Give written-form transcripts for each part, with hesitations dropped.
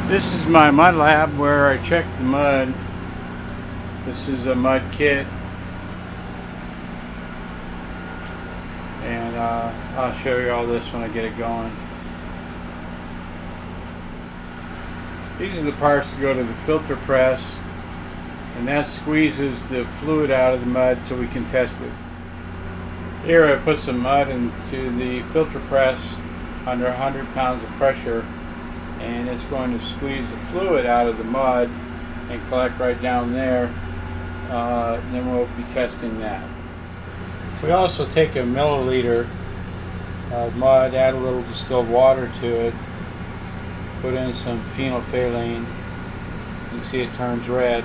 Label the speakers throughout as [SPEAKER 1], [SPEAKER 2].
[SPEAKER 1] This is my mud lab where I check the mud. This is a mud kit, and I'll show you all this when I get it going. These are the parts that go to the filter press, and that squeezes the fluid out of the mud so we can test it. Here I put some mud into the filter press under 100 pounds of pressure, and it's going to squeeze the fluid out of the mud and collect right down there. Then we'll be testing that. We also take a milliliter of mud, add a little distilled water to it, put in some phenolphthalein. You can see it turns red,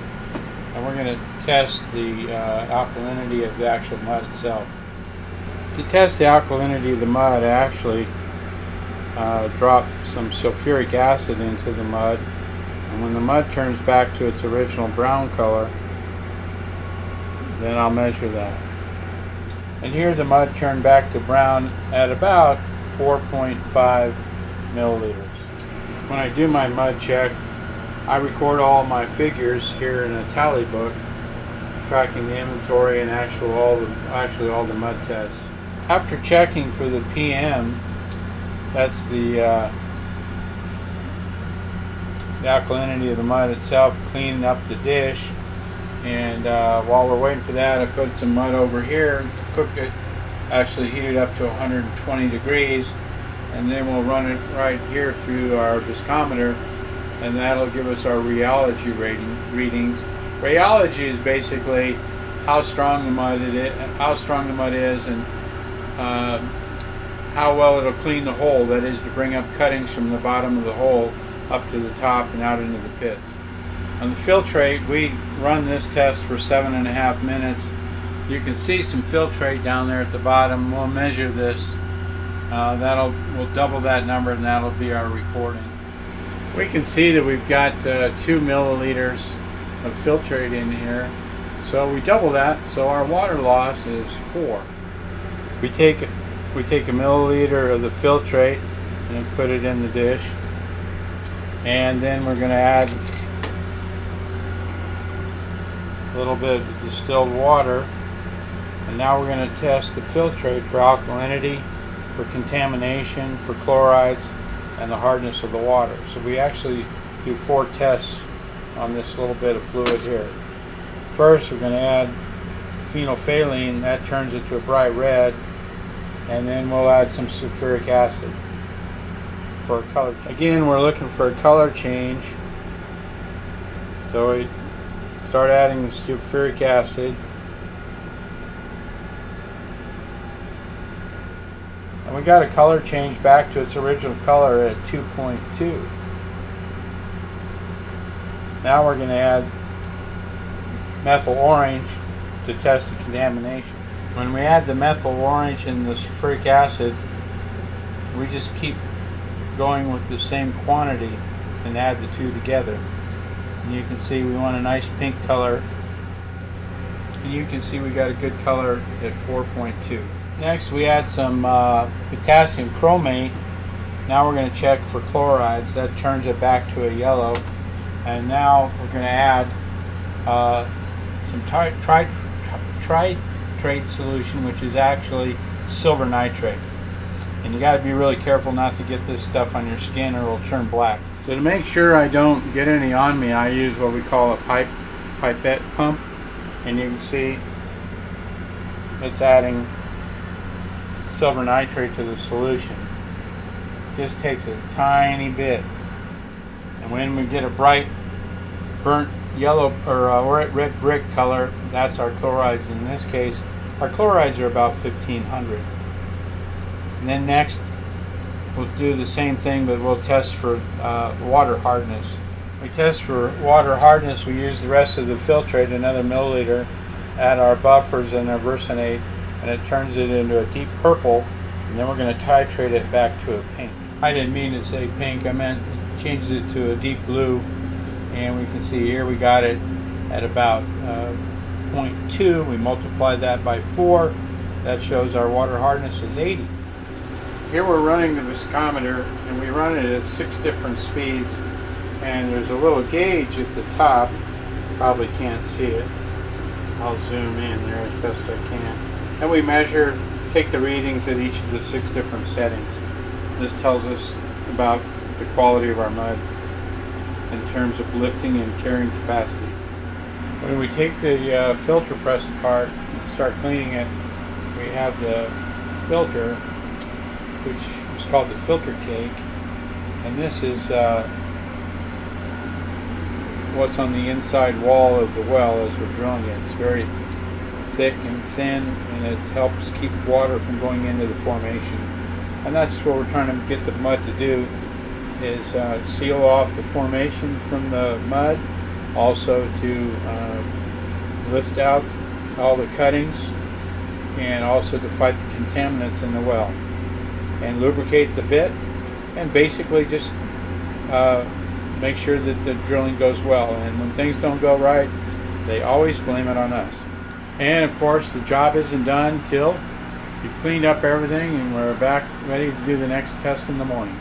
[SPEAKER 1] and we're going to test the alkalinity of the actual mud itself. To test the alkalinity of the mud, I actually drop some sulfuric acid into the mud, and when the mud turns back to its original brown color, then I'll measure that. And here the mud turned back to brown at about 4.5 milliliters. When I do my mud check, I record all my figures here in a tally book, tracking the inventory and actually all the mud tests. After checking for the PM, that's the alkalinity of the mud itself, cleaning up the dish. And while we're waiting for that, I put some mud over here to cook it, actually heat it up to 120 degrees, and then we'll run it right here through our viscometer, and that'll give us our rheology readings. Rheology is basically how strong the mud is, and how well it'll clean the hole, that is to bring up cuttings from the bottom of the hole up to the top and out into the pits. On the filtrate, we run this test for 7.5 minutes. You can see some filtrate down there at the bottom. We'll measure this. We'll double that number, and that'll be our recording. We can see that we've got 2 milliliters of filtrate in here. So we double that, so our water loss is 4. We take a milliliter of the filtrate and put it in the dish, and then we're going to add a little bit of distilled water, and now we're going to test the filtrate for alkalinity, for contamination, for chlorides, and the hardness of the water. So we actually do 4 tests on this little bit of fluid here. First, we're going to add phenolphthalein. That turns it to a bright red, and then we'll add some sulfuric acid for a color change. Again, we're looking for a color change, so we start adding the sulfuric acid, and we got a color change back to its original color at 2.2. Now we're going to add methyl orange to test the contamination. When we add the methyl orange and the sulfuric acid, we just keep going with the same quantity and add the two together. And you can see we want a nice pink color, and you can see we got a good color at 4.2. Next, we add some potassium chromate. Now we're going to check for chlorides. That turns it back to a yellow. And now we're going to add some tritrate solution, which is actually silver nitrate. And you got to be really careful not to get this stuff on your skin, or it'll turn black. So to make sure I don't get any on me, I use what we call a pipette pump, and you can see it's adding silver nitrate to the solution. It just takes a tiny bit, and when we get a bright burnt yellow or red brick color, that's our chlorides. In this case, our chlorides are about 1500. And then next, we'll do the same thing, but we'll test for water hardness. We test for water hardness. We use the rest of the filtrate, another milliliter, add our buffers and our versinate, and it turns it into a deep purple, and then we're going to titrate it back to a pink. I didn't mean to say pink, I meant it changes it to a deep blue, and we can see here we got it at about 0.2. We multiply that by 4. That shows our water hardness is 80. Here we're running the viscometer, and we run it at 6 different speeds, And there's a little gauge at the top. Probably can't see it. I'll zoom in there as best I can. And we measure, take the readings at each of the 6 different settings. This tells us about the quality of our mud in terms of lifting and carrying capacity. When we take the filter press apart and start cleaning it, we have the filter, which is called the filter cake, and this is what's on the inside wall of the well as we're drilling it. It's very thick and thin, and it helps keep water from going into the formation. And that's what we're trying to get the mud to do, is seal off the formation from the mud, also to lift out all the cuttings, and also to fight the contaminants in the well, and lubricate the bit, and basically just make sure that the drilling goes well. And when things don't go right, they always blame it on us. And of course, the job isn't done till you've cleaned up everything and we're back ready to do the next test in the morning.